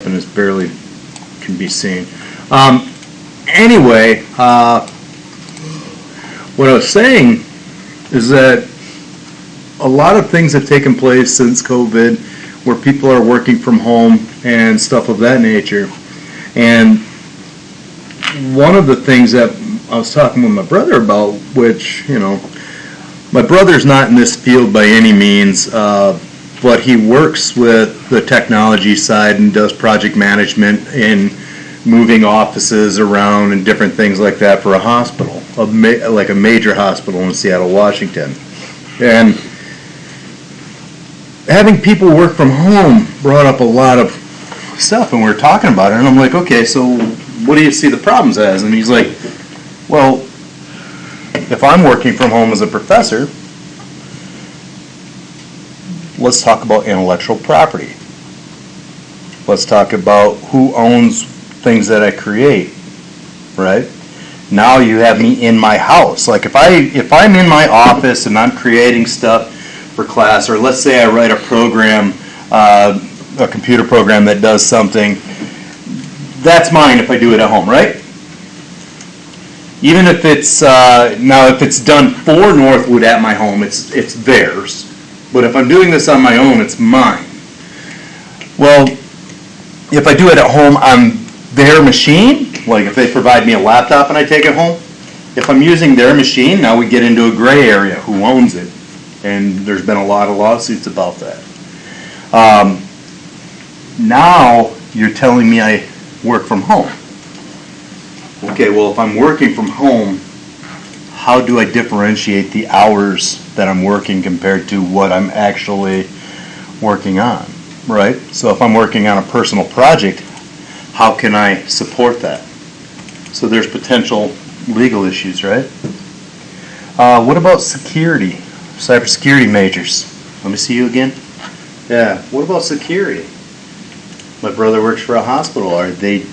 and it's barely can be seen. Anyway, what I was saying is that a lot of things have taken place since COVID where people are working from home and stuff of that nature. And one of the things that I was talking with my brother about, which, you know, my brother's not in this field by any means, but he works with the technology side and does project management in moving offices around and different things like that for a hospital, like a major hospital in Seattle, Washington. And having people work from home brought up a lot of stuff, and we were talking about it, and I'm like, okay, so what do you see the problems as? And he's like, well, if I'm working from home as a professor, let's talk about intellectual property. Let's talk about who owns things that I create, right? Now you have me in my house. Like if I'm in my office and I'm creating stuff for class, or let's say I write a program, a computer program that does something, that's mine if I do it at home, right? Even if it's now if it's done for Northwood at my home, it's theirs. But if I'm doing this on my own, it's mine. Well, if I do it at home on their machine, like if they provide me a laptop and I take it home, if I'm using their machine, now we get into a gray area, who owns it. And there's been a lot of lawsuits about that. Now you're telling me I work from home. Okay, well, if I'm working from home, how do I differentiate the hours that I'm working compared to what I'm actually working on, right? So if I'm working on a personal project, how can I support that? So there's potential legal issues, right? What about security? Cybersecurity majors. Let me see you again. Yeah, what about security? My brother works for a hospital. Are they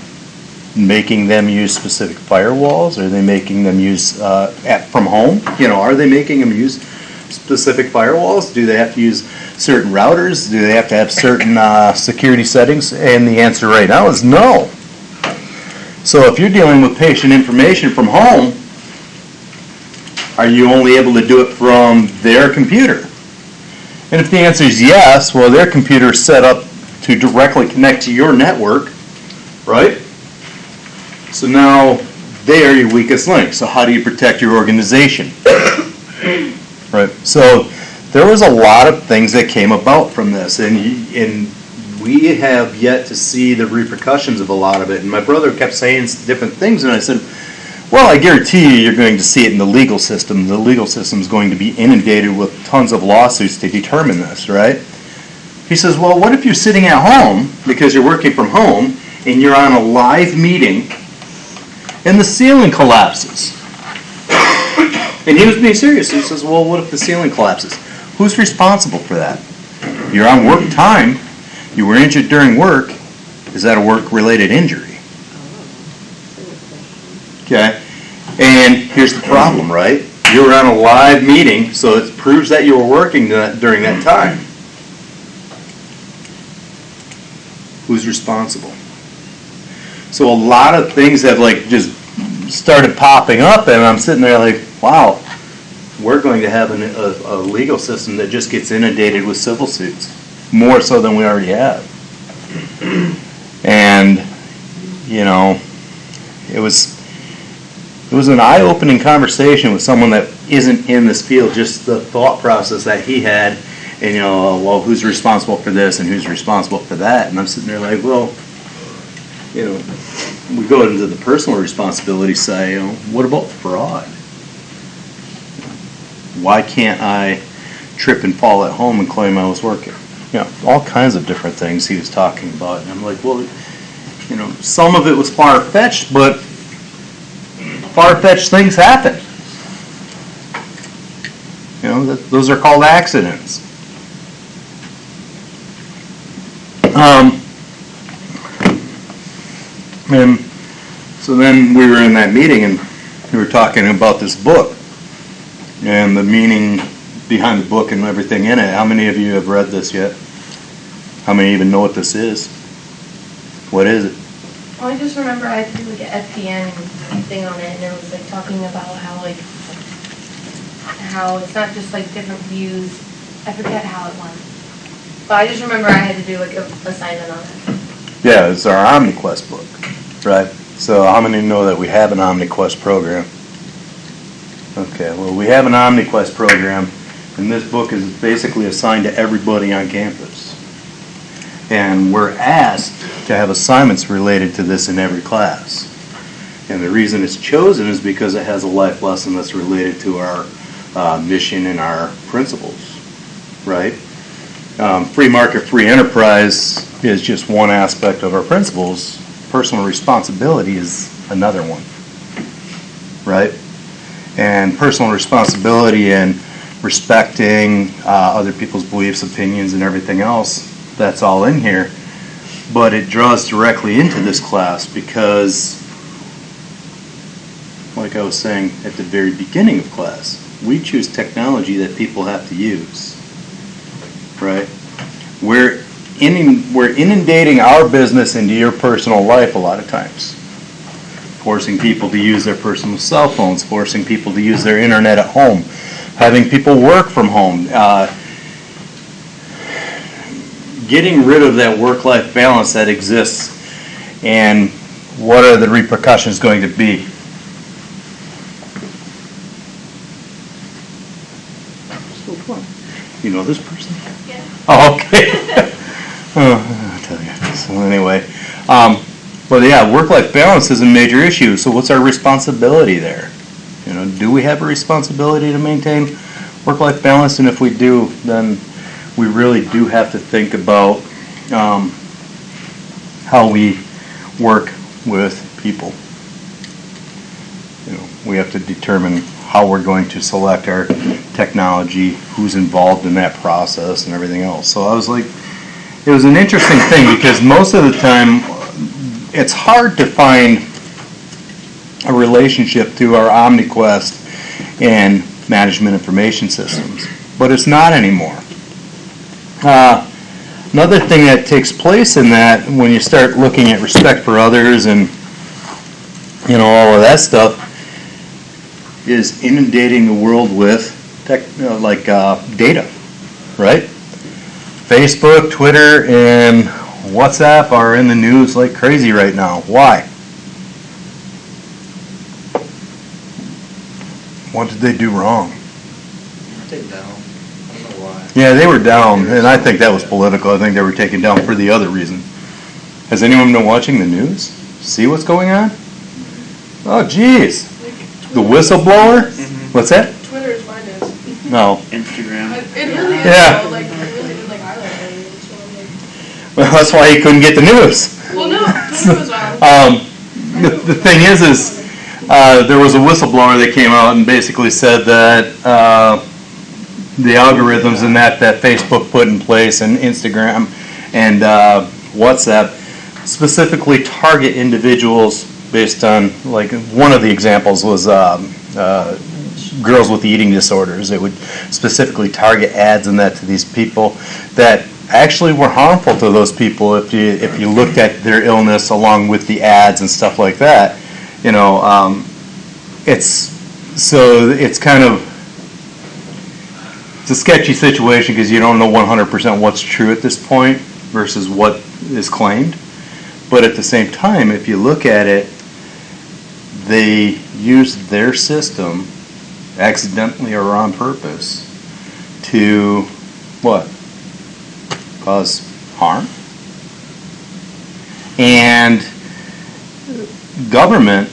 making them use specific firewalls? Are they making them use from home? You know, are they making them use specific firewalls? Do they have to use certain routers? Do they have to have certain security settings? And the answer right now is no. So if you're dealing with patient information from home, are you only able to do it from their computer? And if the answer is yes, well, their computer is set up to directly connect to your network, right? So now they are your weakest link. So how do you protect your organization? Right. So there was a lot of things that came about from this, and we have yet to see the repercussions of a lot of it. And my brother kept saying different things, and I said, well, I guarantee you're going to see it in the legal system. The legal system is going to be inundated with tons of lawsuits to determine this, right? He says, well, what if you're sitting at home because you're working from home and you're on a live meeting and the ceiling collapses? And he was being serious. He says, well, what if the ceiling collapses? Who's responsible for that? You're on work time. You were injured during work. Is that a work-related injury? Okay, and here's the problem, right? You were on a live meeting, so it proves that you were working during that time. Who's responsible? So a lot of things have like just started popping up, and I'm sitting there like, wow, we're going to have a legal system that just gets inundated with civil suits, more so than we already have. And, you know, it was an eye-opening conversation with someone that isn't in this field, just the thought process that he had, and, you know, well, who's responsible for this and who's responsible for that? And I'm sitting there like, well, you know, we go into the personal responsibility side, you know, what about fraud? Why can't I trip and fall at home and claim I was working? You know, all kinds of different things he was talking about. And I'm like, well, you know, some of it was far-fetched, but far-fetched things happen. You know, those are called accidents. And so then we were in that meeting and we were talking about this book and the meaning behind the book and everything in it. How many of you have read this yet? How many even know what this is? What is it? Well, I just remember I had to do like an FPN thing on it, and it was like talking about how it's not just like different views. I forget how it went, but I just remember I had to do like a assignment on it. Yeah, it's our OmniQuest book, right? So how many know that we have an OmniQuest program? Okay, well, we have an OmniQuest program, and this book is basically assigned to everybody on campus. And we're asked to have assignments related to this in every class. And the reason it's chosen is because it has a life lesson that's related to our mission and our principles, right? Free market, free enterprise is just one aspect of our principles. Personal responsibility is another one, right? And personal responsibility and respecting other people's beliefs, opinions, and everything else, that's all in here. But it draws directly into this class because, like I was saying at the very beginning of class, we choose technology that people have to use, right? We're inundating our business into your personal life a lot of times. Forcing people to use their personal cell phones, forcing people to use their internet at home, having people work from home, getting rid of that work-life balance that exists, and what are the repercussions going to be? You know this person? Yeah. Oh, okay. I'll tell you. So anyway, but yeah, work-life balance is a major issue. So what's our responsibility there? You know, do we have a responsibility to maintain work-life balance? And if we do, then we really do have to think about how we work with people. You know, we have to determine how we're going to select our technology, who's involved in that process, and everything else. So I was like, it was an interesting thing because most of the time it's hard to find a relationship through our OmniQuest and management information systems, but it's not anymore. Another thing that takes place in that when you start looking at respect for others and all of that stuff is inundating the world with data, right? Facebook, Twitter, and WhatsApp are in the news like crazy right now. Why? What did they do wrong? Take down. I don't know why. Yeah, they were down, and I think that was political. I think they were taken down for the other reason. Has anyone been watching the news? See what's going on? Oh, geez. The whistleblower? What's that? Twitter is my news. No. Instagram. It really is. Yeah. Though. Like, I really did like highlight it. So I'm like, Well, that's why he couldn't get the news. well, no, Twitter was on. The thing is there was a whistleblower that came out and basically said that the algorithms and that Facebook put in place and Instagram and WhatsApp specifically target individuals based on, like, one of the examples was girls with eating disorders. It would specifically target ads and that to these people that actually were harmful to those people if you looked at their illness along with the ads and stuff like that. It's kind of, it's a sketchy situation because you don't know 100% what's true at this point versus what is claimed. But at the same time, if you look at it, they used their system, accidentally or on purpose, to what? Cause harm. And government,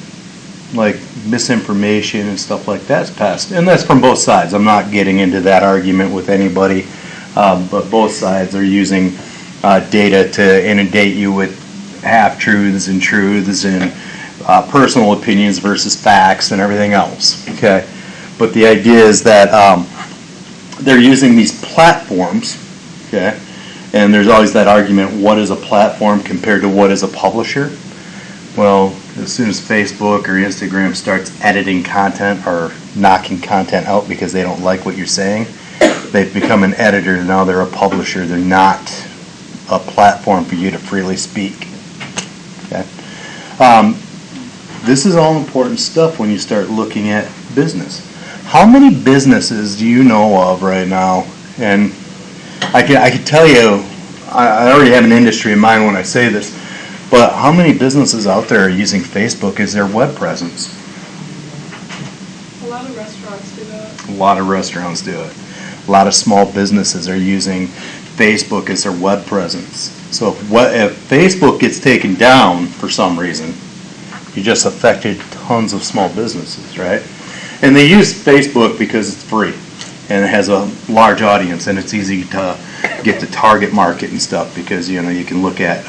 like misinformation and stuff like that's passed. And that's from both sides. I'm not getting into that argument with anybody, but both sides are using data to inundate you with half-truths and truths and personal opinions versus facts and everything else. Okay, but the idea is that they're using these platforms. Okay, and there's always that argument: what is a platform compared to what is a publisher? Well, as soon as Facebook or Instagram starts editing content or knocking content out because they don't like what you're saying, they've become an editor. Now they're a publisher. They're not a platform for you to freely speak. Okay. This is all important stuff when you start looking at business. How many businesses do you know of right now? And I can tell you, I already have an industry in mind when I say this, but how many businesses out there are using Facebook as their web presence? A lot of restaurants do that. A lot of restaurants do it. A lot of small businesses are using Facebook as their web presence. So if Facebook gets taken down for some reason, you just affected tons of small businesses, right? And they use Facebook because it's free and it has a large audience and it's easy to get the target market and stuff because you can look at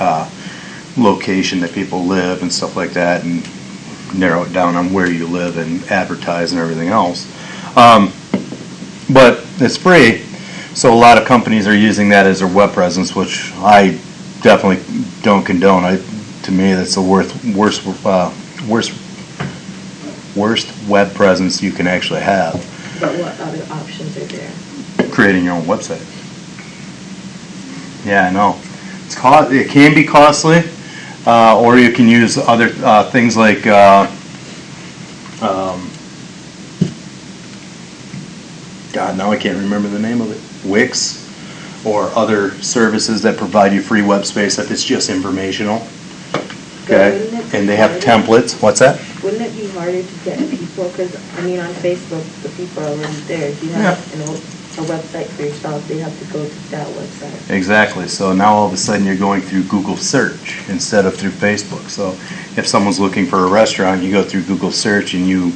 location that people live and stuff like that and narrow it down on where you live and advertise and everything else. But it's free, so a lot of companies are using that as their web presence, which I definitely don't condone. To me, that's the worst web presence you can actually have. But what other options are there? Creating your own website. Yeah, I know. It can be costly, or you can use other things like God, now I can't remember the name of it. Wix, or other services that provide you free web space if it's just informational. Okay, and they have templates. What's that? Wouldn't it be harder to get people? Because, on Facebook, the people are already there. If you have a website for yourself, they have to go to that website. Exactly. So now all of a sudden you're going through Google search instead of through Facebook. So if someone's looking for a restaurant, you go through Google search and you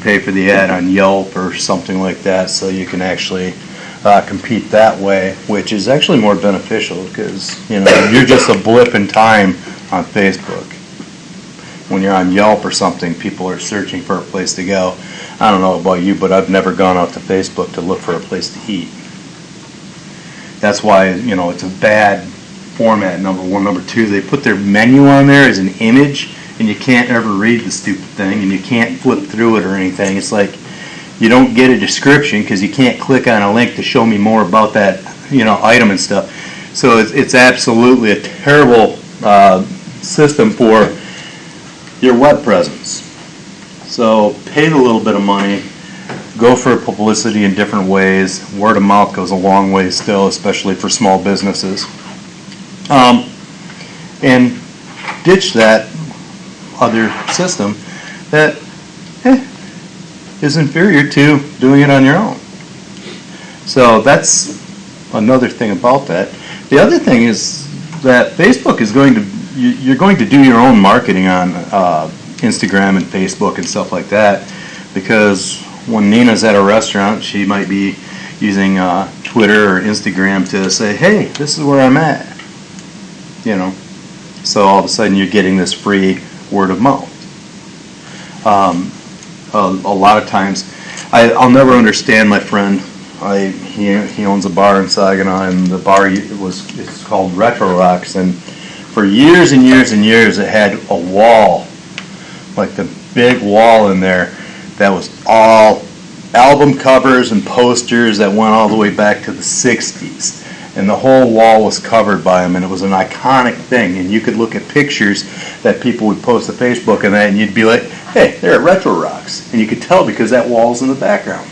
pay for the ad on Yelp or something like that so you can actually compete that way, which is actually more beneficial because, you're just a blip in time on Facebook. When you're on Yelp or something, people are searching for a place to go. I don't know about you, but I've never gone out to Facebook to look for a place to eat. That's why, it's a bad format, number one. Number two, they put their menu on there as an image, and you can't ever read the stupid thing, and you can't flip through it or anything. It's like you don't get a description because you can't click on a link to show me more about that, item and stuff. So it's absolutely a terrible system for your web presence. So pay the little bit of money, go for publicity in different ways. Word of mouth goes a long way still, especially for small businesses. And ditch that other system that is inferior to doing it on your own. So that's another thing about that. The other thing is that Facebook is you're going to do your own marketing on Instagram and Facebook and stuff like that, because when Nina's at a restaurant, she might be using Twitter or Instagram to say, hey, this is where I'm at. So all of a sudden you're getting this free word of mouth. A lot of times, I'll never understand my friend. He owns a bar in Saginaw, and the bar it's called Retro Rocks, and for years and years and years it had a wall, like the big wall in there that was all album covers and posters that went all the way back to the 60s. And the whole wall was covered by them, and it was an iconic thing. And you could look at pictures that people would post to Facebook and that, and you'd be like, hey, they're at Retro Rocks. And you could tell because that wall's in the background.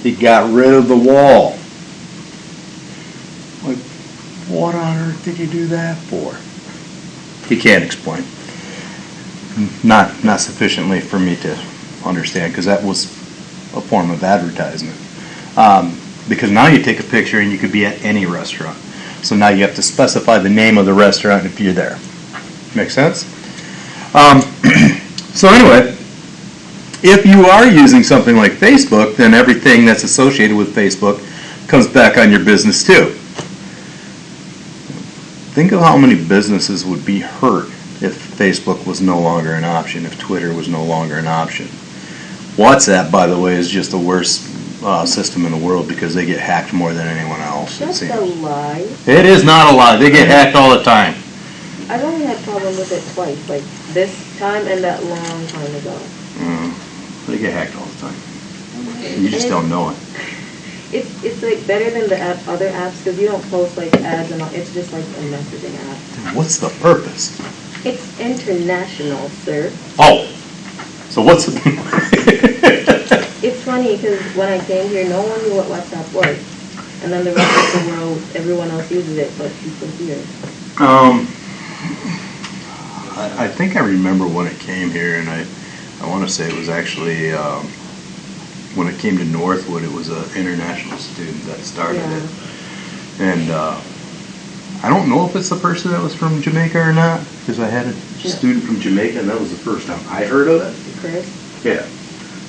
He got rid of the wall. Like, what on earth did you do that for? He can't explain. Not sufficiently for me to understand, because that was a form of advertisement. Because now you take a picture and you could be at any restaurant. So now you have to specify the name of the restaurant if you're there. Make sense? So anyway, if you are using something like Facebook, then everything that's associated with Facebook comes back on your business too. Think of how many businesses would be hurt if Facebook was no longer an option, if Twitter was no longer an option. WhatsApp, by the way, is just the worst system in the world because they get hacked more than anyone else. That's a lie. It is not a lie. They get hacked all the time. I've only had problems with it twice, like this time and that long time ago. They get hacked all the time. You just don't know it. It's like better than the other apps because you don't post like ads and all. It's just like a messaging app. What's the purpose? It's international, sir. Oh, so what's the... It's funny because when I came here, no one knew what WhatsApp was. And then the rest of the world, everyone else uses it, but people here. I think I remember when it came here, and I want to say it was actually, when it came to Northwood, it was an international student that started it. And I don't know if it's the person that was from Jamaica or not, because I had a student from Jamaica, and that was the first time I heard of it. Chris? Yeah.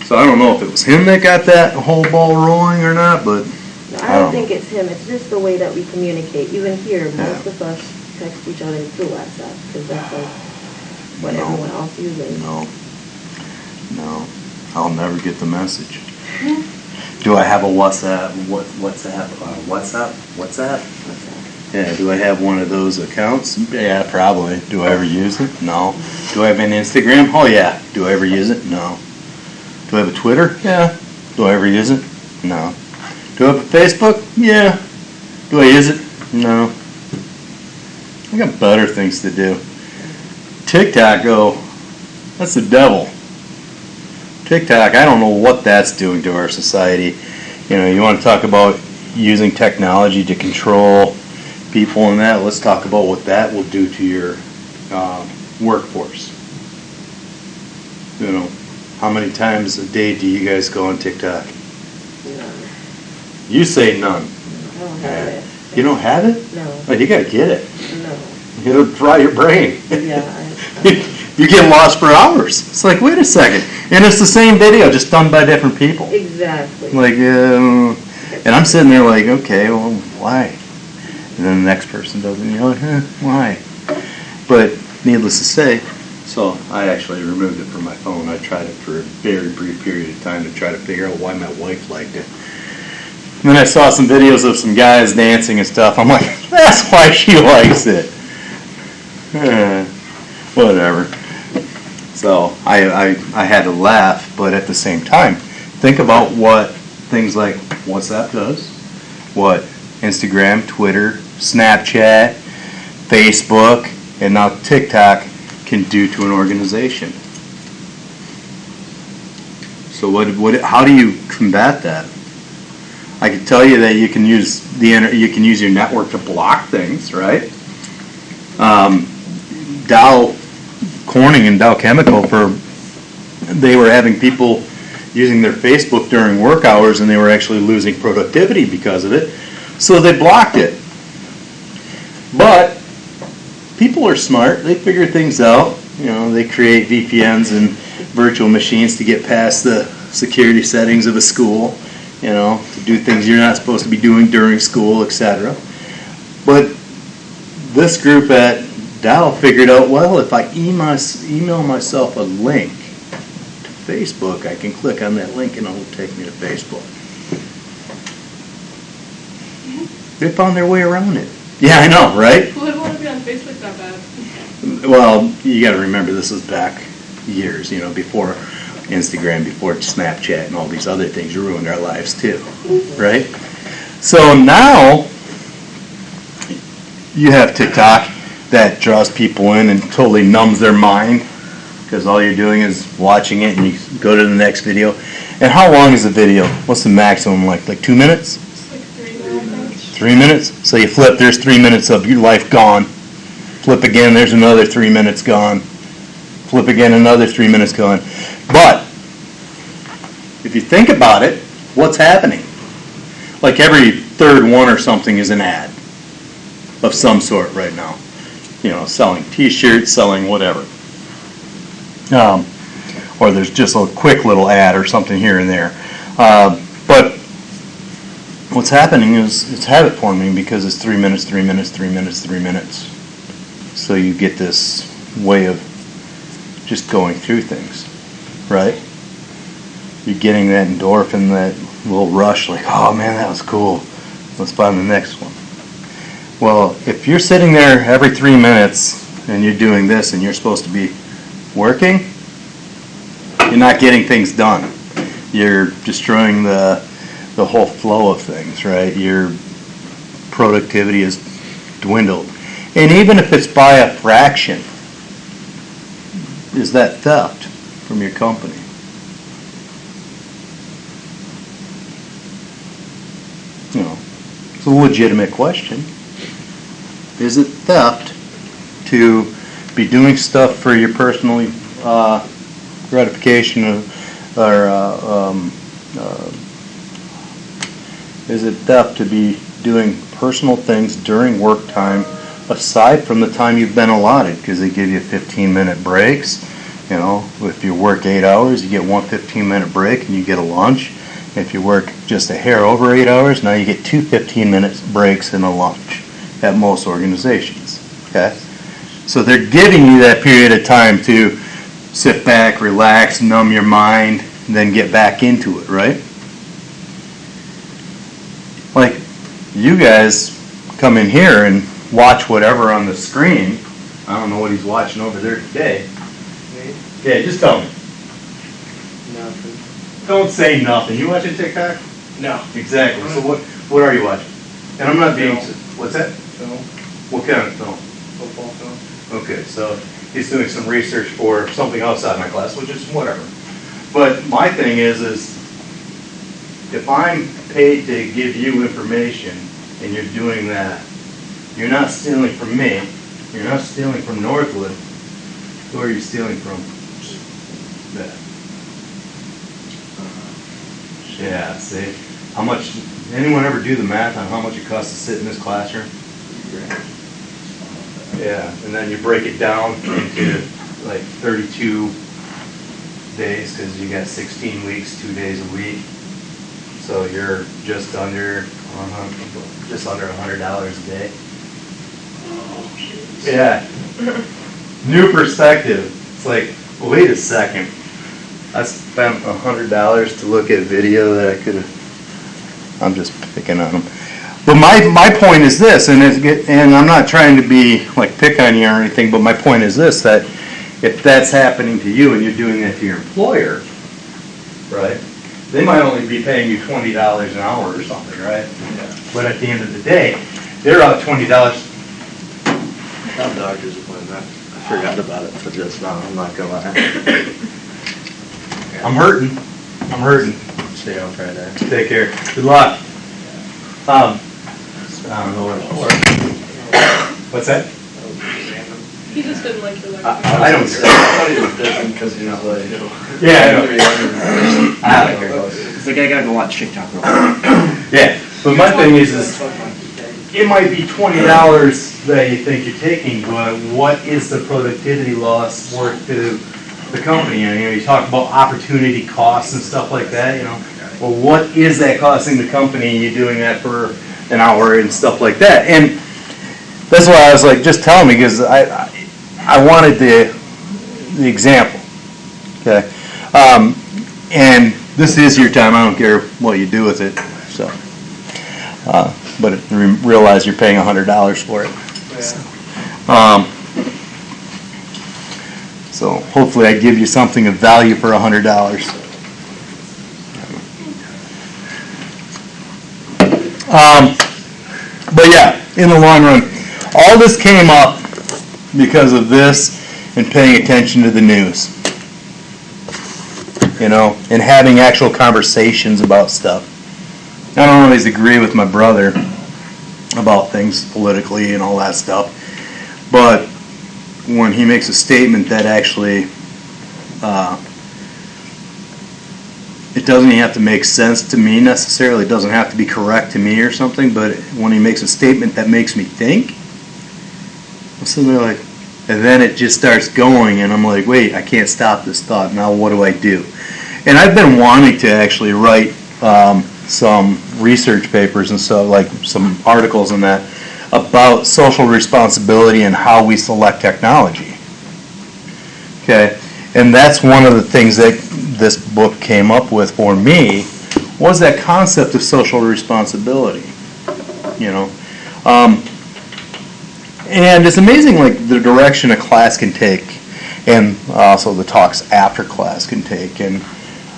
So I don't know if it was him that got that whole ball rolling or not, but No, I don't think it's him. It's just the way that we communicate. Even here, most of us text each other through WhatsApp because that's like what everyone else uses. No, I'll never get the message. Do I have a WhatsApp? WhatsApp? Yeah, do I have one of those accounts? Yeah, probably. Do I ever use it? No. Do I have an Instagram? Oh yeah. Do I ever use it? No. Do I have a Twitter? Yeah. Do I ever use it? No. Do I have a Facebook? Yeah. Do I use it? No. I got better things to do. TikTok, that's the devil. TikTok, I don't know what that's doing to our society. You know, you want to talk about using technology to control people and that, let's talk about what that will do to your workforce. You know, how many times a day do you guys go on TikTok? None. You say none. I don't have it. You don't have it? No. Oh, you gotta get it. No. It'll fry your brain. Yeah. You get lost for hours. It's like, wait a second. And it's the same video, just done by different people. Exactly. Like, and I'm sitting there like, okay, well, why? And then the next person does it, and you're like, why? But needless to say, so I actually removed it from my phone. I tried it for a very brief period of time to try to figure out why my wife liked it. And then I saw some videos of some guys dancing and stuff. I'm like, that's why she likes it. Whatever. So I had to laugh, but at the same time, think about what things like WhatsApp does, what Instagram, Twitter, Snapchat, Facebook, and now TikTok can do to an organization. So how do you combat that? I can tell you that you can use your network to block things, right? Dow Corning and Dow Chemical, they were having people using their Facebook during work hours, and they were actually losing productivity because of it. So they blocked it. But people are smart. They figure things out. You know, they create VPNs and virtual machines to get past the security settings of a school, you know, to do things you're not supposed to be doing during school, etc. But this group at Dow figured out, well, if I email myself a link to Facebook, I can click on that link and it'll take me to Facebook. They found their way around it. Yeah, I know, right? Who would want to be on Facebook that bad? Well, you got to remember this was back years, you know, before Instagram, before Snapchat and all these other things ruined our lives too, right? So now you have TikTok that draws people in and totally numbs their mind because all you're doing is watching it and you go to the next video. And how long is the video? What's the maximum, like 2 minutes? It's like 3 minutes. 3 minutes? So you flip, there's 3 minutes of your life gone. Flip again, there's another 3 minutes gone. Flip again, another 3 minutes gone. But if you think about it, what's happening? Like every third one or something is an ad of some sort right now. You know, selling t-shirts, selling whatever. Or there's just a quick little ad or something here and there. But what's happening is it's habit forming because it's 3 minutes, 3 minutes, 3 minutes, 3 minutes. So you get this way of just going through things, right? You're getting that endorphin, that little rush, like, oh man, that was cool. Let's find the next one. Well, if you're sitting there every 3 minutes and you're doing this and you're supposed to be working, you're not getting things done. You're destroying the whole flow of things, right? Your productivity is dwindled. And even if it's by a fraction, is that theft from your company? You know, it's a legitimate question. Is it theft to be doing stuff for your personal gratification, or is it theft to be doing personal things during work time aside from the time you've been allotted? Because they give you 15-minute breaks. You know, if you work 8 hours, you get one 15-minute break and you get a lunch. If you work just a hair over 8 hours, now you get two 15-minute breaks and a lunch at most organizations. Okay? So they're giving you that period of time to sit back, relax, numb your mind, and then get back into it, right? Like, you guys come in here and watch whatever on the screen. I don't know what he's watching over there today. Yeah, just tell me. Nothing. Don't say nothing. You watching TikTok? No. Exactly. So what are you watching? And I'm not being... What's that? Film. What kind of film? Football film. Okay, so he's doing some research for something outside my class, which is whatever. But my thing is if I'm paid to give you information and you're doing that, you're not stealing from me, you're not stealing from Northwood. Who are you stealing from? That. Yeah, see? How much, anyone ever do the math on how much it costs to sit in this classroom? Yeah, and then you break it down into like 32 days, because you got 16 weeks, 2 days a week. So you're just under $100 a day. Yeah. New perspective. It's like, wait a second. I spent $100 to look at video that I could have. I'm just picking on them. But my point is this, and I'm not trying to be like pick on you or anything, but my point is this, that if that's happening to you and you're doing that to your employer, right, they might only be paying you $20 an hour or something, right? Yeah. But at the end of the day, they're out $20. That doctor's appointment. I forgot about it for just now. I'm not gonna lie. I'm hurting. I'm hurting. Stay on Friday. Take care. Good luck. I don't know what. What's that? He just didn't like your lecture. I don't say. care. I thought he was different because he's like. Yeah, I know. It's like I gotta go watch TikTok real quick. Yeah, but my thing is it might be $20 that you think you're taking, but what is the productivity loss worth to the company? And, you talk about opportunity costs and stuff like that, Well, what is that costing the company, you doing that for an hour and stuff like that? And that's why I was like, just tell me, because I wanted the example, okay? And this is your time. I don't care what you do with it, so. But realize you're paying $100 for it. Yeah. So hopefully I give you something of value for $100. But yeah, in the long run, all this came up because of this and paying attention to the news. And having actual conversations about stuff. I don't always agree with my brother about things politically and all that stuff, but when he makes a statement that actually, it doesn't even have to make sense to me necessarily, it doesn't have to be correct to me or something, but when he makes a statement that makes me think, I'm sitting there like, and then it just starts going, and I'm like, wait, I can't stop this thought, now what do I do? And I've been wanting to actually write some research papers and stuff, like some articles and that, about social responsibility and how we select technology. Okay, and that's one of the things that this book came up with for me, was that concept of social responsibility. And it's amazing, like, the direction a class can take, and also the talks after class can take. And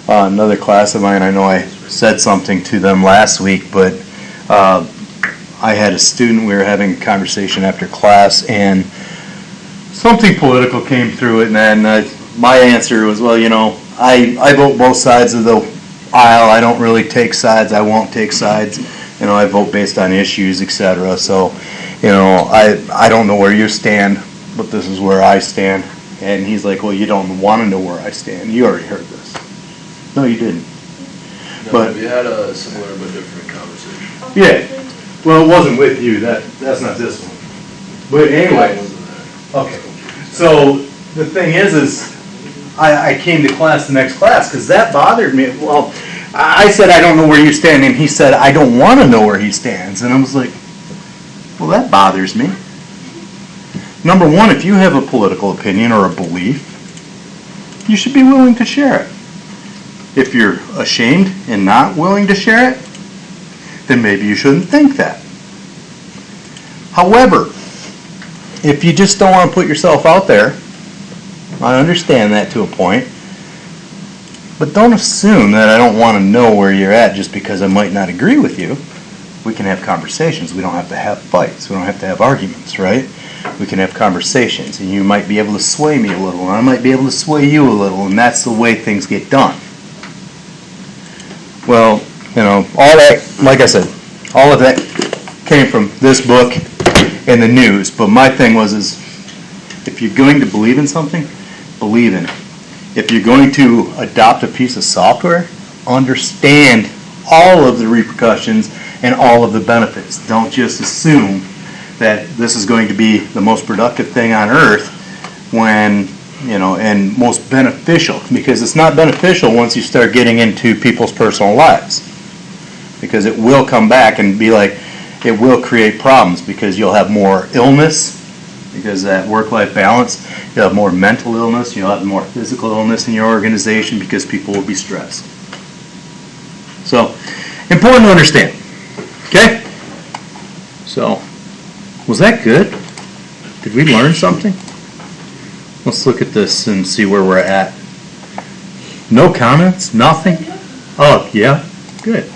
another class of mine, I know I said something to them last week, but I had a student, we were having a conversation after class, and something political came through it, and then my answer was, well, I vote both sides of the aisle. I don't really take sides. I won't take sides. I vote based on issues, etc. So, I don't know where you stand, but this is where I stand. And he's like, well, you don't want to know where I stand. You already heard this. No, you didn't. No, But- we had a similar but different conversation. Yeah. Well, it wasn't with you. That's not this one. But I anyway. wasn't there. Okay. So the thing is I came to class the next class because that bothered me. Well, I said I don't know where you stand, and he said I don't want to know where he stands, and I was like, well, that bothers me. Number one, if you have a political opinion or a belief, you should be willing to share it. If you're ashamed and not willing to share it, then maybe you shouldn't think that. However, if you just don't want to put yourself out there, I understand that to a point, but don't assume that I don't want to know where you're at just because I might not agree with you. We can have conversations. We don't have to have fights. We don't have to have arguments, right? We can have conversations, and you might be able to sway me a little, and I might be able to sway you a little, and that's the way things get done. Well, all that, like I said, all of that came from this book and the news, but my thing was if you're going to believe in something, believe in it. If you're going to adopt a piece of software, understand all of the repercussions and all of the benefits. Don't just assume that this is going to be the most productive thing on earth when, and most beneficial, because it's not beneficial once you start getting into people's personal lives. Because it will come back and be like, it will create problems because you'll have more illness, because that work-life balance, you'll have more mental illness, you'll have more physical illness in your organization because people will be stressed. So, important to understand. Okay? So, was that good? Did we learn something? Let's look at this and see where we're at. No comments? Nothing? Oh, yeah? Good.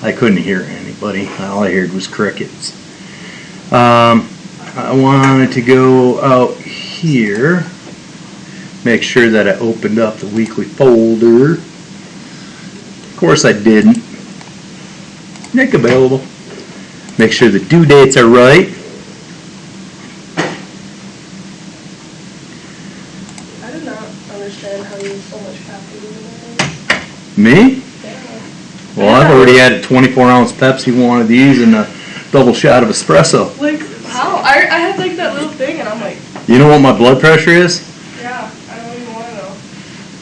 I couldn't hear anybody. All I heard was crickets. I wanted to go out here, make sure that I opened up the weekly folder. Of course I didn't. Nick available. Make sure the due dates are right. I do not understand how you use so much caffeine in Me? Yeah. Well, I've already had a 24-ounce Pepsi, one of these, and a double shot of espresso. Like, how? I had like that little thing and I'm like, You know what my blood pressure is? yeah, I don't even want to know.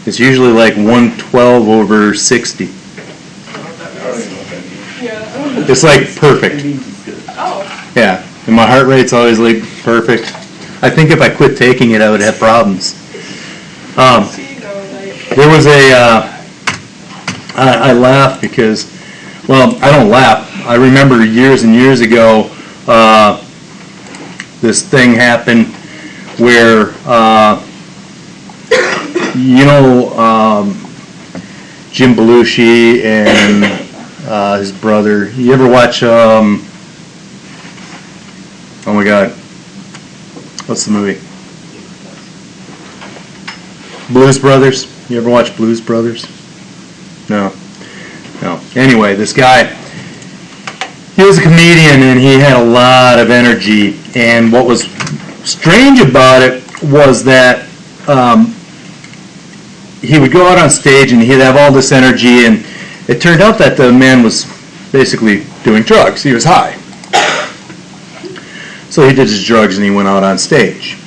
It's usually like 112 over 60. Yeah. It's like perfect. Oh. Yeah, and my heart rate's always like perfect. I think if I quit taking it, I would have problems. See, no, like, There was I laugh because, well, I don't laugh. I remember years and years ago, this thing happened where, Jim Belushi and his brother. You ever watch, oh my God, what's the movie? Blues Brothers. You ever watch Blues Brothers? No. Anyway, this guy, he was a comedian and he had a lot of energy. And what was strange about it was that he would go out on stage and he'd have all this energy, and it turned out that the man was basically doing drugs. He was high. So he did his drugs and he went out on stage.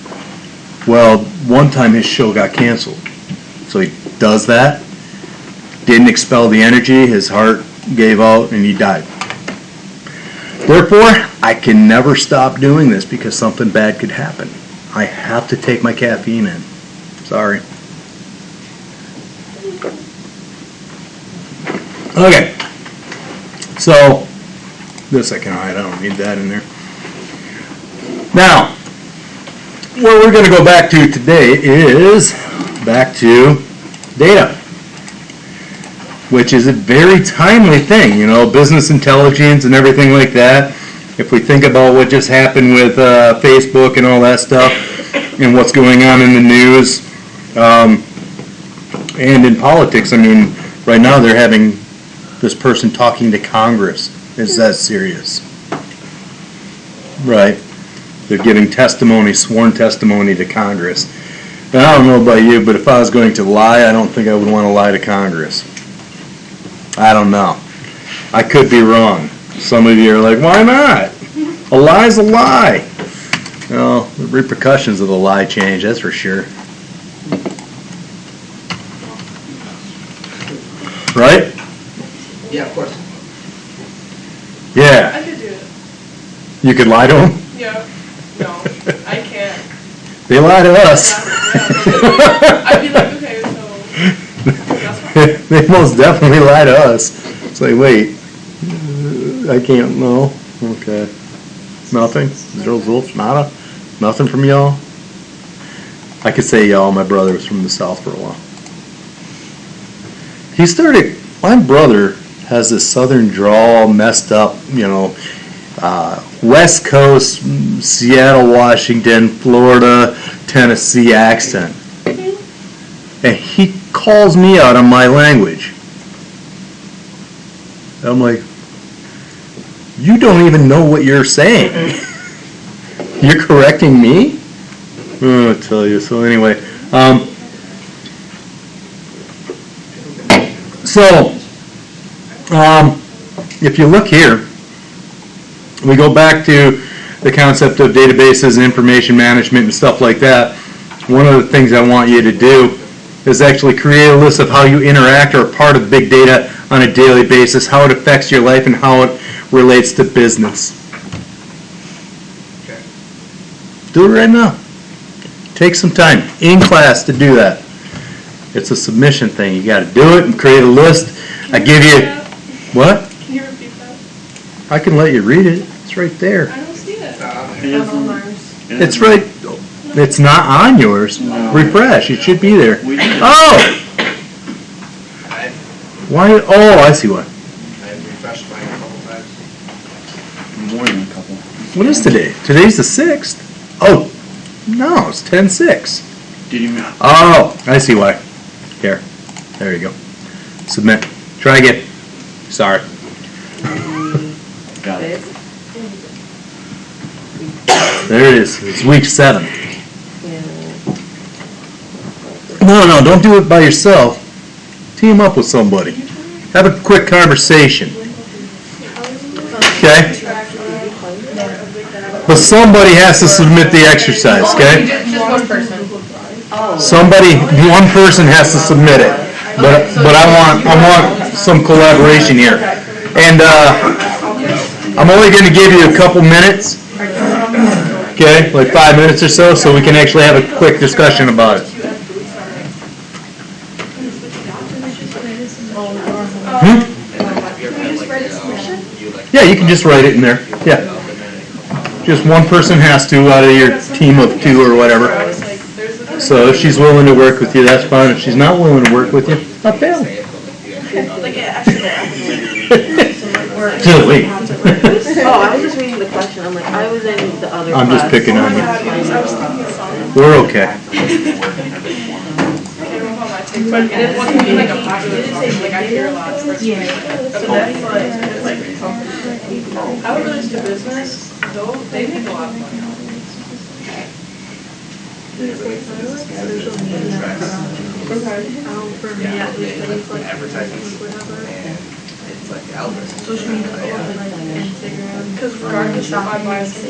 Well, one time his show got canceled. So he does that, didn't expel the energy, his heart gave out, and he died. Therefore, I can never stop doing this because something bad could happen. I have to take my caffeine in. Sorry. Okay. So, this I can hide. I don't need that in there. Now, what we're going to go back to today is back to data, which is a very timely thing, business intelligence and everything like that. If we think about what just happened with Facebook and all that stuff, and what's going on in the news, and in politics. I mean, right now they're having this person talking to Congress. Is that serious? Right. They're giving testimony, sworn testimony to Congress. And I don't know about you, but if I was going to lie, I don't think I would want to lie to Congress. I don't know. I could be wrong. Some of you are like, why not? A lie's a lie. Well, the repercussions of the lie change, that's for sure. Right? Yeah, of course. Yeah. I could do it. You could lie to them? Yeah. No, I can't. They lie to us. I'd be like, okay, so that's fine. They most definitely lie to us. It's like, wait, I can't, no, okay. Nothing? Zero, zilch, nada? Nothing from y'all? I could say y'all, my brother was from the South for a while. My brother has this southern drawl, messed up, West Coast, Seattle, Washington, Florida, Tennessee accent. And he calls me out on my language. I'm like, you don't even know what you're saying. You're correcting me? Oh, I'll tell you. So anyway, if you look here, we go back to the concept of databases and information management and stuff like that. One of the things I want you to do is actually create a list of how you interact or are part of big data on a daily basis, how it affects your life, and how it relates to business. Okay. Do it right now. Take some time in class to do that. It's a submission thing. You got to do it and create a list. I give you, what? Can you repeat that? I can let you read it. It's right there. I don't see it. It's right. It's not on yours. Refresh. It should be there. Oh! Why? Oh, I see why. I've refreshed mine a couple times. More than a couple. What is today? Today's the 6th. Oh, no, it's 10/6. Did you? Oh, I see why. Here. There you go. Submit. Try again. Sorry. Got it. There it is. It's week 7. No, don't do it by yourself. Team up with somebody. Have a quick conversation. Okay? But somebody has to submit the exercise, okay? Just one person. One person has to submit it. But I want some collaboration here. And I'm only going to give you a couple minutes. Okay, like 5 minutes or so we can actually have a quick discussion about it. Yeah, you can just write it in there. Yeah. Just one person has to out of your team of 2 or whatever. So if she's willing to work with you, that's fine. If she's not willing to work with you, not bad. Wait. Oh, I was just reading the question. I'm like, I was in the other I'm just class. picking on you. We're okay. But it wasn't being like a popular topic, like I hear a lot. So that's like, I would really do business, though, they make a lot of money. It's like the algorithm. Social media, like Instagram. Because regardless of my bias, the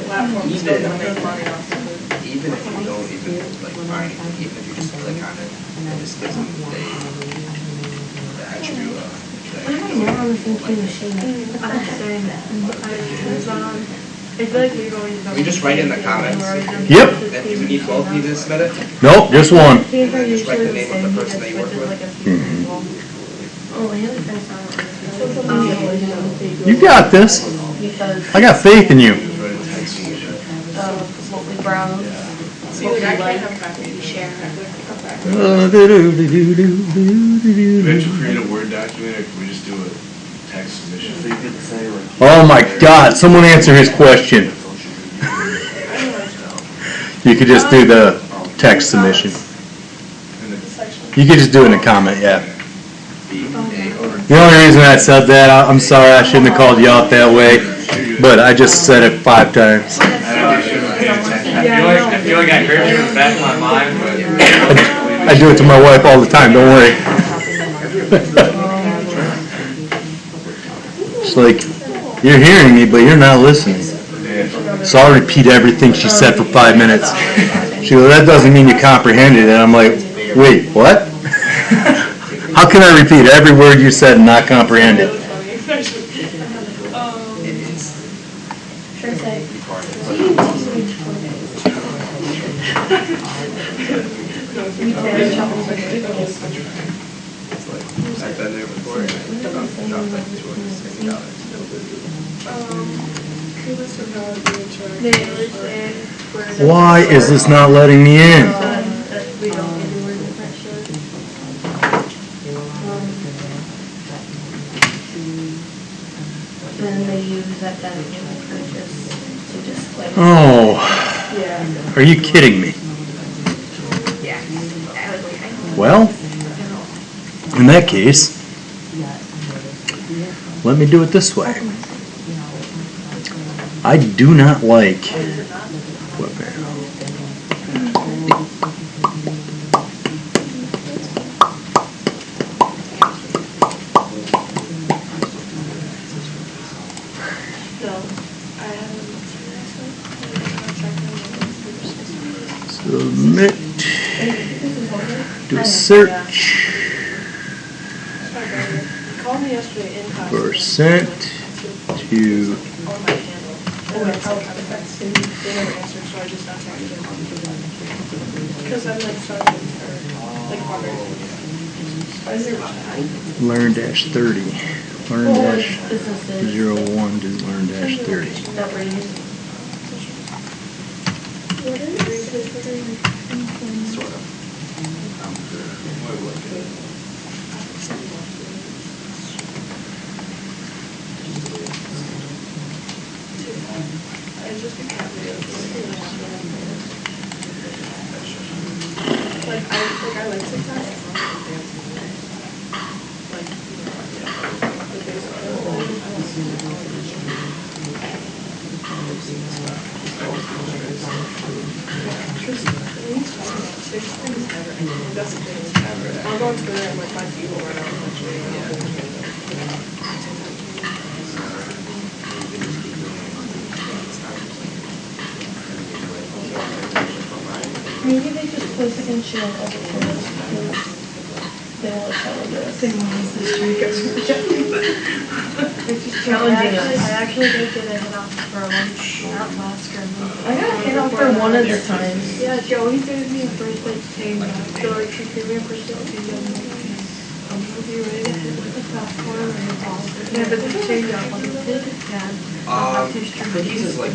platform is still gonna make money off of it. Even if you don't even like find anything, even if you just click on it, it just gives them the attribute of. I have more on the thinking machine. I'm saying that. I feel like we're going to. We just write in the comments. Yep. And do we need both of you to submit it? Nope, just one. Just write the name of the person that you work with. You got this. Because I got faith in you. of what we browse, See, like I can't have coffee. we share. We have to create a Word document, or can we just do a text submission? So you could say like. Oh my God, someone answer his question. You could just do the text submission. You could just do it in a comment, yeah. The only reason I said that, I'm sorry, I shouldn't have called you out that way, but I just said it 5 times. I feel like I heard you in the back of my mind, but. I do it to my wife all the time, don't worry. It's like, you're hearing me, but you're not listening. So I'll repeat everything she said for 5 minutes. She goes, that doesn't mean you comprehended it. I'm like, wait, what? How can I repeat every word you said and not comprehend it? Sure say. I've been there before, and I dropped like $260. Why is this not letting me in? We don't need to worry about that shit. Then they use that document purchase to display. Oh, are you kidding me? Yeah. Well, in that case, let me do it this way. I do not like submit, do a search Called me yesterday in class. for sent to On my handle. And I told them that they never answered, so I just not talking to them. Because I'm like starting, like wondering. Why is there learn-30, learn-01 to learn-30. That we're using. Sort of. I just be happy. Like I like TikTok. Like, the basic That's the thing. I'll go on Twitter and like find people right now. Maybe they just post it and share all the photos because they won't tell us. They won't use the streak as rejecting. It's just challenging us. I actually did get a hit off for lunch at Oscar. I got a hit off for one of the times. Yeah, Joey gave me a first like page. So like she gave me a first like page of if you ready to hit the platform and it's all. Yeah, but the change out like it. Yeah. Cookies is like,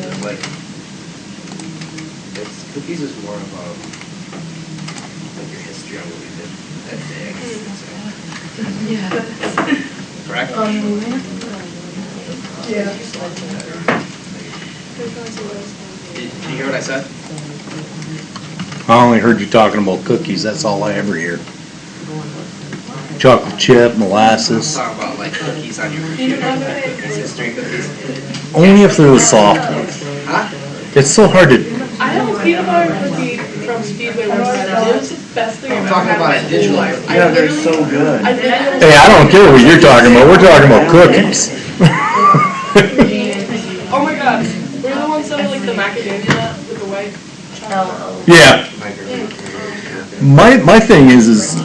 cookies is more of like your history on what you did that day, I guess you could say. Yeah. Correct? Yeah. Did you hear what I said? I only heard you talking about cookies, that's all I ever hear. Chocolate chip, I'm molasses, talking about like cookies on your computer, cookies, history cookies. only if they're the soft ones. Huh? It's so hard to, I have a peanut butter cookie from Speedway once. It was the best thing I've I'm ever talking had. about a digital. Yeah, they're so good. I literally. hey, I don't care what you're talking about, we're talking about cookies. Oh my god. We're the ones that are like the macadamia with the white chocolate. Yeah. My thing is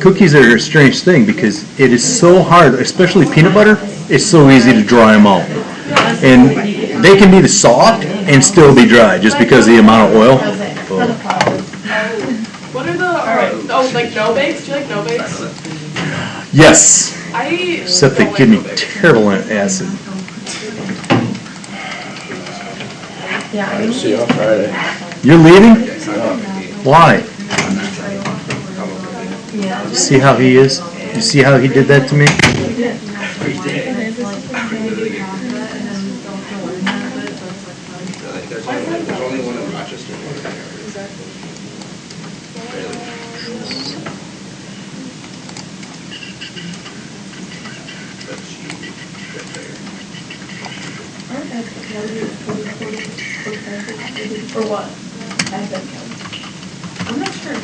cookies are a strange thing because it is so hard, especially peanut butter, it's so easy to dry them out. And they can be the soft and still be dry just because of the amount of oil. What are the, like no bakes? Do you like no bakes? Yes, I except they don't give like me no bakes. terrible acid. I'll see you on Friday. You're leaving? Why? See how he is? You see how he did that to me? There's only one Or what? Advent calendar. I'm not sure.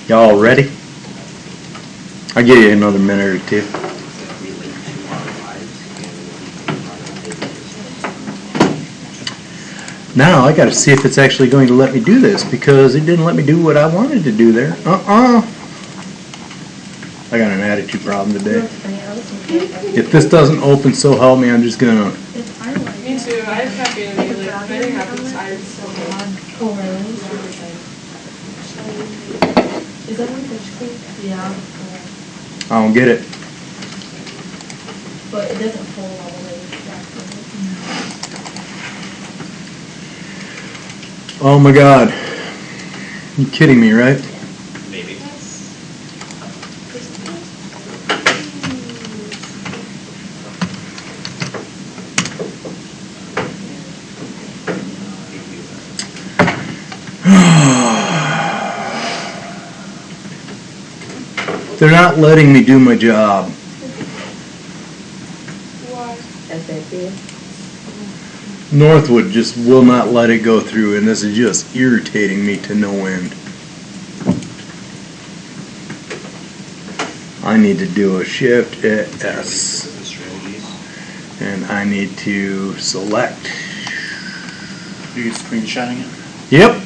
Y'all ready? I'll give you another minute or two. We link to our lives and Now I gotta see if it's actually going to let me do this because it didn't let me do what I wanted to do there. I got an attitude problem today. If this doesn't open, so help me, I'm just gonna... Me too, I have caffeine immediately. I think happens tired so much. Oh, really? Is that one fish cream? Yeah. I don't get it. But it doesn't pull all the way back. Oh my God. You kidding me, right? maybe. They're not letting me do my job. Why? SAP. Northwood just will not let it go through, and this is just irritating me to no end. I need to do a shift at S, Strategies. and I need to select. You're screenshotting it? Yep.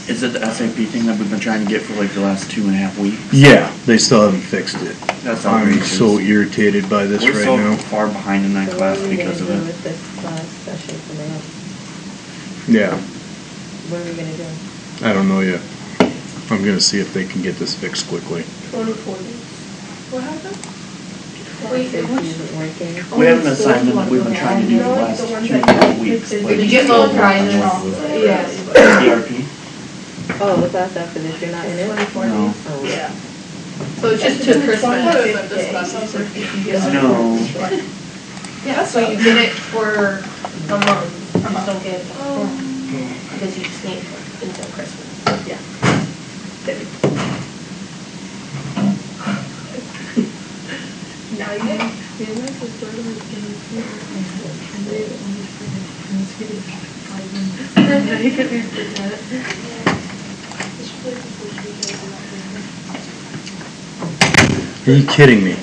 Is it the SAP thing that we've been trying to get for like the last 2.5 weeks? Yeah, they still haven't fixed it. That's I'm outrageous. so irritated by this We're right so now. far behind in that So class what are we because gonna of do it. with this class session coming up? Yeah, What are we gonna do? I don't know yet. I'm gonna see if they can get this fixed quickly. 2040. What happened? Wait, SAP which- isn't working. We have an assignment that we've been trying to do the last 2.5 weeks. You get little prizes. Yeah. ERP? Oh, the class after this, you're not in it? 2040. No. Oh. Yeah. So it's just to Christmas. I thought it was like this class, I was like, No. Yeah, so you get it for a month. You just don't get it Oh. because you just need it until Christmas. Yeah. Now you get. Are you kidding me?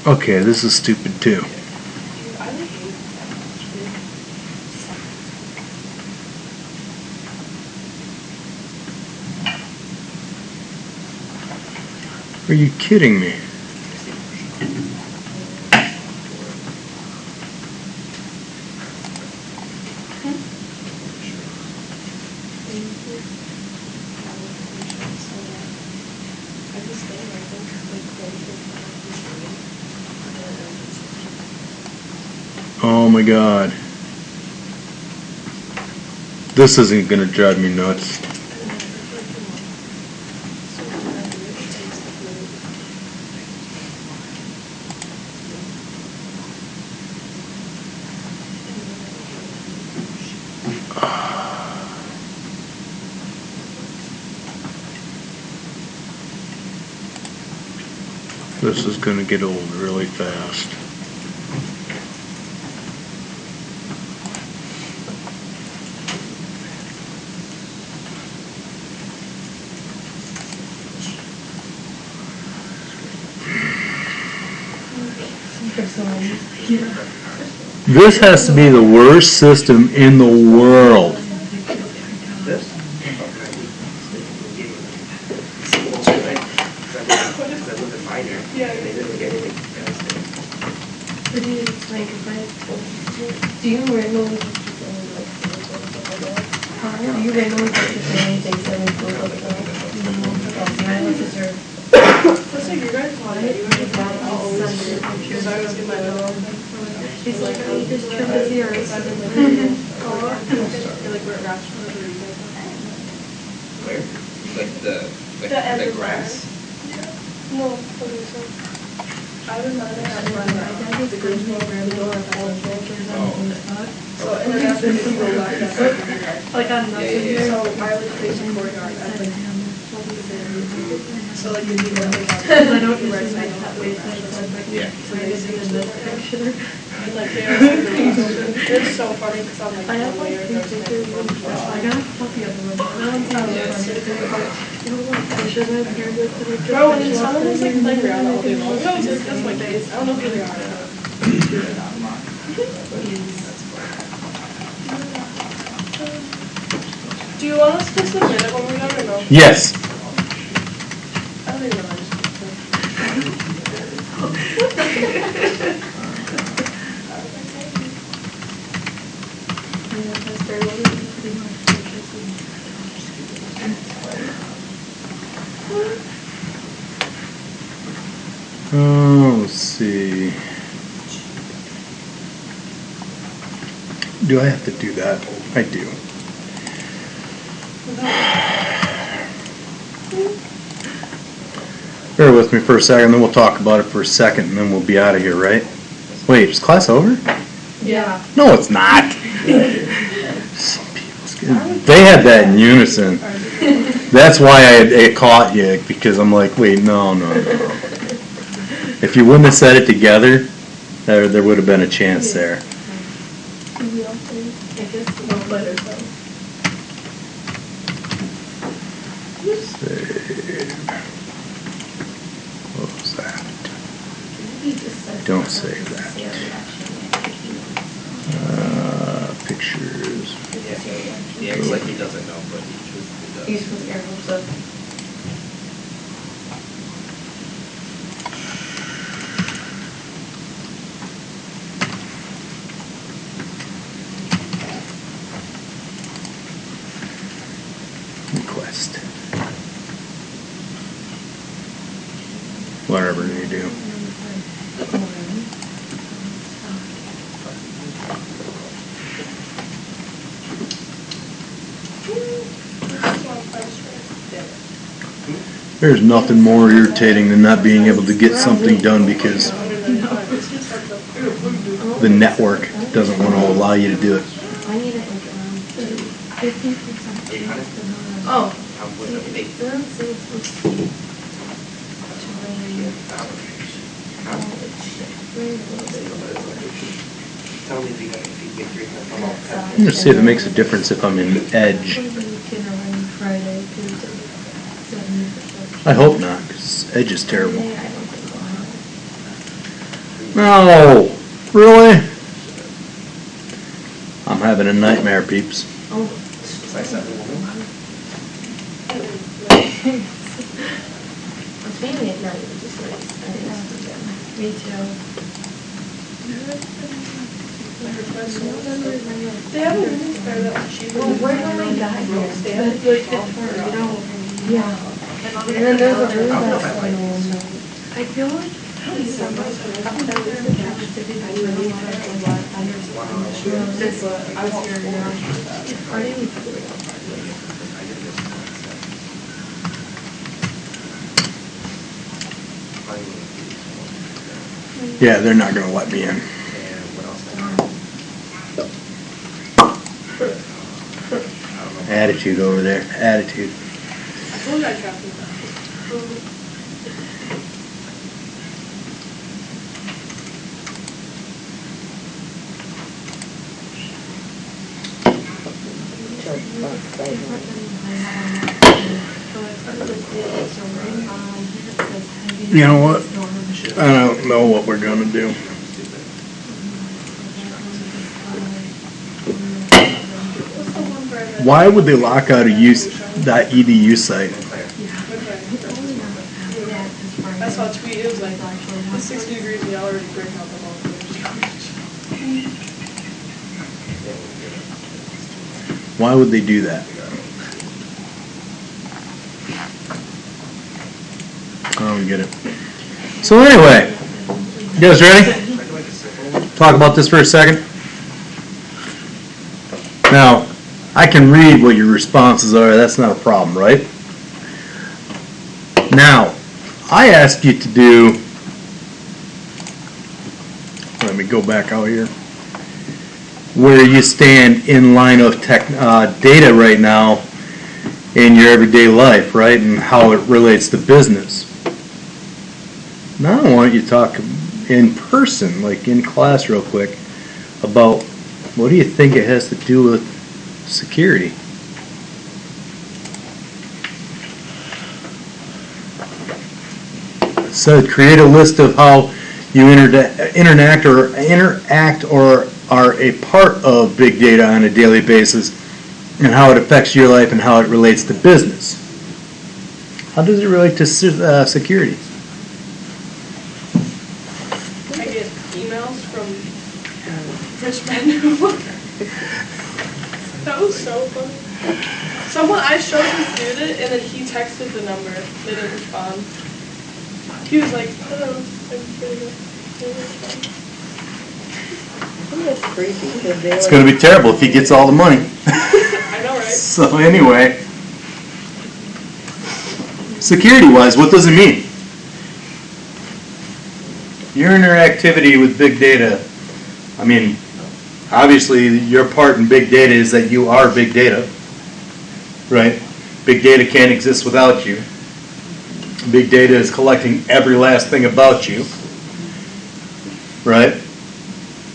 Okay, this is stupid too. I like hate Are you kidding me? Oh my God. This isn't gonna drive me nuts. This is gonna get old really fast. This has to be the worst system in the world. This? I live in minor. Yeah. They didn't get anything. But it's like if I, do you randomly do you randomly purchase anything that includes like Looks like you guys want it. You guys want it. I'll always do it. Because I always get my little. She's like, oh, you just turned this year. Or like where it wraps from the you guys want. Where? Like The end the of grass? No, okay, so. I don't know, they have one, the green program, the door, so, and then after you go back, Like on Yeah, yeah, yeah. so I like place a courtyard, I like, so like you do like. Because I don't usually make that way, so it's like, Yeah. so I just did this picture. And like they're like, it's so funny, because I'm like. I have like three pictures, I got a copy of them. No one's on it. You know what, pictures I have here, like, that I just. Bro, when someone was like playing around all day long, I was like, that's my days, I don't know if they are. Do you want us to submit it when we're done or no? Yes. I don't even know, I just. Yeah, that's very well, pretty much. Oh, let's see. Do I have to do that? I do. Bear with me for a second, then we'll talk about it for a second, and then we'll be out of here, right? Wait, is class over? Yeah. No, it's not. Some people, they had that in unison. That's why I caught you, because I'm like, wait, no. If you wouldn't have said it together, there would have been a chance there. I guess no better though. Save. What was that? Don't save that. Pictures. Yeah, it's like he doesn't know, but he truthfully does. He's from Airville, so. Request. Whatever you do. There's nothing more irritating than not being able to get something done because the network doesn't want to allow you to do it. I need it like 50%. Oh. How would it make Tell me if you get 300 from all. I'm gonna see if it makes a difference if I'm in Edge. I hope not, because Edge is terrible. No, really? I'm having a nightmare, peeps. I said, I'm feeling it now, it's just like, Me too. They have a women's fair that was cheaper. Well, where do I got here? They have like $50. Yeah. And then there's a really I don't know if I bad like one. I feel like Yeah, they're not gonna let me in. And what else? Attitude over there, attitude. I told you I trapped with that. You know what? I don't know what we're gonna do. Why would they lock out that edu site? I saw a tweet, it was like, it's 60 degrees and y'all already breaking out the whole thing. Why would they do that? Oh, we get it. So anyway, you guys ready? Talk about this for a second. Now, I can read what your responses are. That's not a problem, right? Now, I asked you to do, let me go back out here, where you stand in line of data right now in your everyday life, right, and how it relates to business. Now I want you to talk in person, like in class real quick, about what do you think it has to do with security? So create a list of how you interact or are a part of big data on a daily basis and how it affects your life and how it relates to business. How does it relate to security? I get emails from rich men who that was so funny. I showed the student and then he texted the number. They didn't respond. He was like, hello, I'm pretty good. That's crazy. It's going to be terrible if he gets all the money. I know, right? So anyway, security-wise, what does it mean? Your interactivity with big data, I mean, obviously your part in big data is that you are big data, right? Big data can't exist without you. Big data is collecting every last thing about you, right?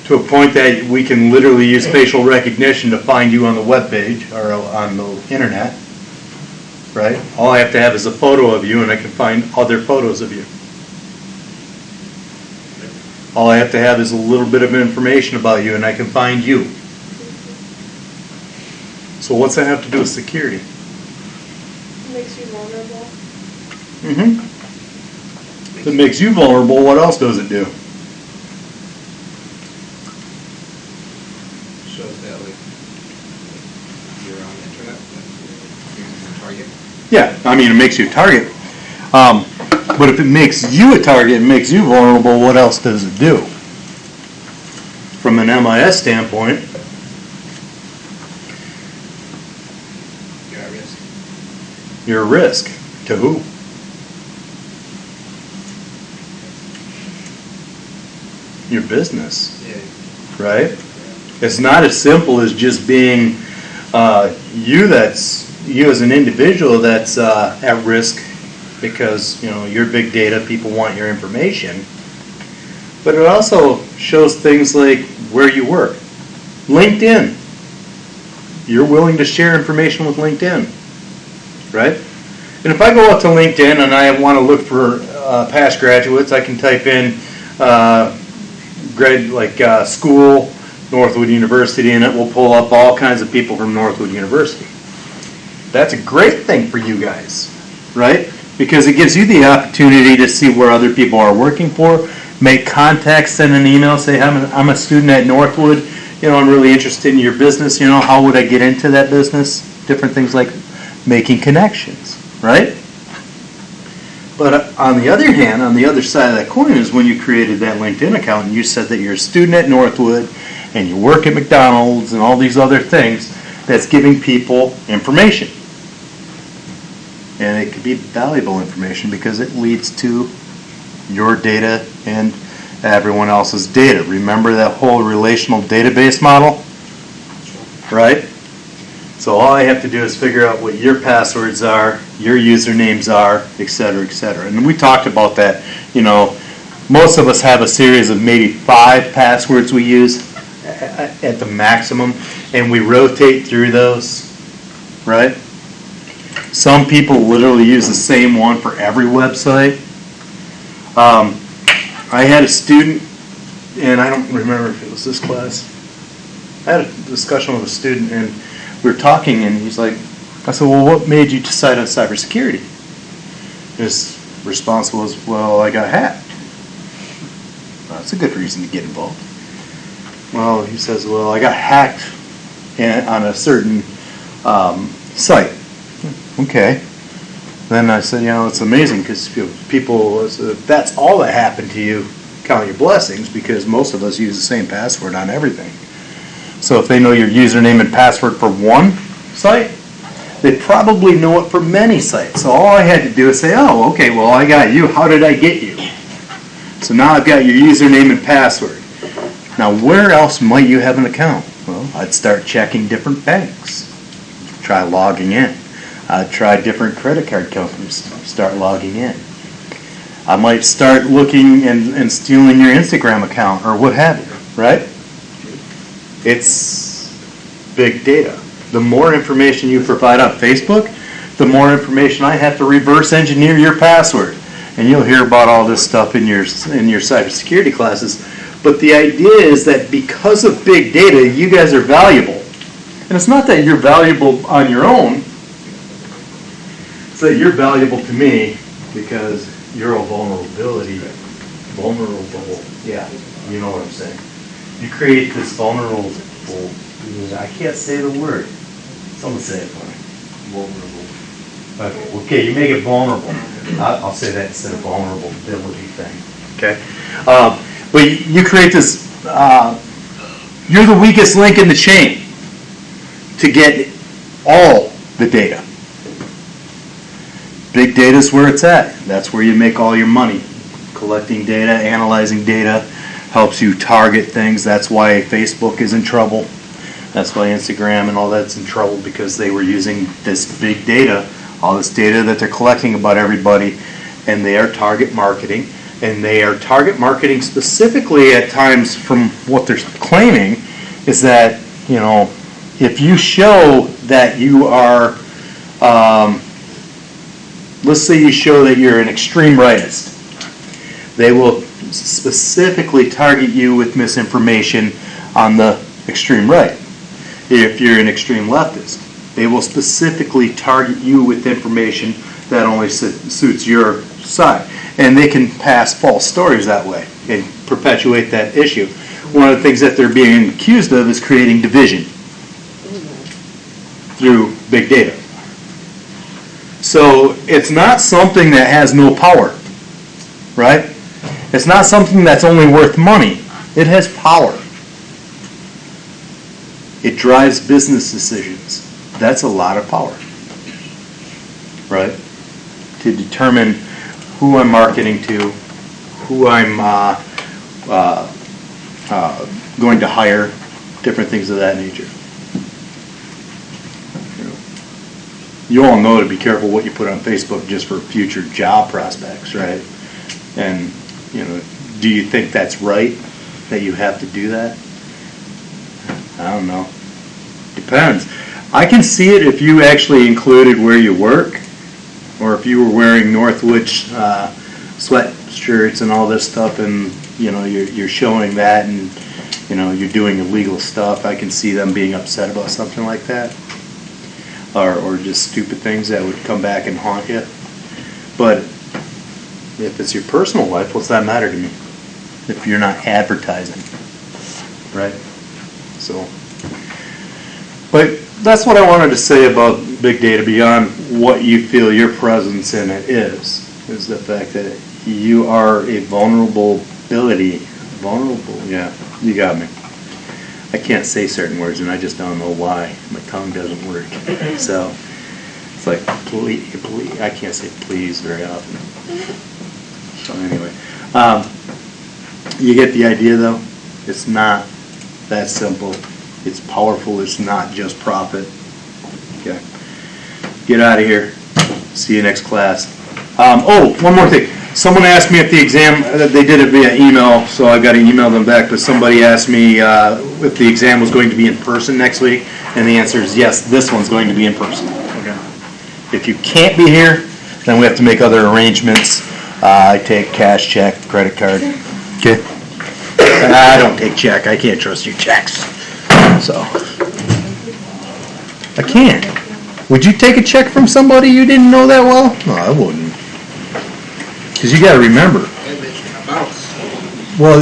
To a point that we can literally use facial recognition to find you on the web page or on the internet, right? All I have to have is a photo of you and I can find other photos of you. All I have to have is a little bit of information about you and I can find you. So what's that have to do with security? It makes you vulnerable. Mm-hmm. If it makes you vulnerable, what else does it do? Shows that like you're on the internet, that you're a target. Yeah, I mean, it makes you a target. But if it makes you a target and makes you vulnerable, what else does it do? From an MIS standpoint, You're at risk. you're a risk. To who? Your business, Yeah. right? It's not as simple as just being you as an individual that's at risk because, you know, you're big data, people want your information. But it also shows things like where you work. LinkedIn. You're willing to share information with LinkedIn, right? And if I go up to LinkedIn and I want to look for past graduates, I can type in school, Northwood University, and it will pull up all kinds of people from Northwood University. That's a great thing for you guys, right? Because it gives you the opportunity to see where other people are working for, make contacts, send an email, say, I'm a student at Northwood, you know, I'm really interested in your business, you know, how would I get into that business? Different things like making connections, right? But on the other hand, on the other side of that coin is when you created that LinkedIn account and you said that you're a student at Northwood and you work at McDonald's and all these other things, that's giving people information. And it could be valuable information because it leads to your data and everyone else's data. Remember that whole relational database model? Right? So all I have to do is figure out what your passwords are, your usernames are, et cetera, et cetera. And we talked about that. You know, most of us have a series of maybe 5 passwords we use at the maximum, and we rotate through those, right? Some people literally use the same one for every website. I had a student, and I don't remember if it was this class. I had a discussion with a student, and we were talking, and he's like, I said, well, what made you decide on cybersecurity? His response was, well, I got hacked. Well, that's a good reason to get involved. Well, he says, well, I got hacked on a certain site. Okay. Then I said, it's amazing because people, if that's all that happened to you, count your blessings, because most of us use the same password on everything. So if they know your username and password for one site, they probably know it for many sites. So all I had to do is say, oh, okay, well, I got you. How did I get you? So now I've got your username and password. Now, where else might you have an account? Well, I'd start checking different banks. Try logging in. I'd try different credit card companies. Start logging in. I might start looking and stealing your Instagram account or what have you, right? It's big data. The more information you provide on Facebook, the more information I have to reverse engineer your password. And you'll hear about all this stuff in your cybersecurity classes. But the idea is that because of big data, you guys are valuable. And it's not that you're valuable on your own. It's that you're valuable to me because you're a vulnerability. Vulnerable. Yeah, you know what I'm saying. You create this vulnerable. I can't say the word. Someone say it for me. Vulnerable. Okay, you make it vulnerable. I'll say that instead of vulnerability thing. Okay? But you create this, you're the weakest link in the chain to get all the data. Big data is where it's at. That's where you make all your money. Collecting data, analyzing data, helps you target things. That's why Facebook is in trouble. That's why Instagram and all that's in trouble, because they were using this big data, all this data that they're collecting about everybody, and they are target marketing. And they are target marketing specifically at times, from what they're claiming, is that, if you show that you are, let's say you show that you're an extreme rightist, they will specifically target you with misinformation on the extreme right. If you're an extreme leftist, they will specifically target you with information that only suits your side. And they can pass false stories that way and perpetuate that issue. One of the things that they're being accused of is creating division through big data. So it's not something that has no power, right? It's not something that's only worth money. It has power. It drives business decisions. That's a lot of power, right? To determine who I'm marketing to, who I'm going to hire, different things of that nature. You all know to be careful what you put on Facebook just for future job prospects, right? And, do you think that's right, that you have to do that? I don't know. Depends. I can see it if you actually included where you work, or if you were wearing Northwoods sweatshirts and all this stuff, and you're showing that, and you're doing illegal stuff. I can see them being upset about something like that, or just stupid things that would come back and haunt you. But if it's your personal life, what's that matter to me? If you're not advertising, right? So, but that's what I wanted to say about big data, beyond what you feel your presence in it is the fact that you are a vulnerability. Vulnerable, yeah, you got me. I can't say certain words, and I just don't know why. My tongue doesn't work. So it's like, please, I can't say please very often. So anyway, you get the idea, though? It's not that simple. It's powerful. It's not just profit. Okay. Get out of here. See you next class. One more thing. Someone asked me if the exam, they did it via email, so I got to email them back, but somebody asked me if the exam was going to be in person next week, and the answer is yes, this one's going to be in person. Okay. If you can't be here, then we have to make other arrangements. I take cash, check, credit card. Okay. I don't take check. I can't trust your checks. So, I can't. Would you take a check from somebody you didn't know that well? No, I wouldn't. Because you got to remember. Hey, bitch, bounce. Well,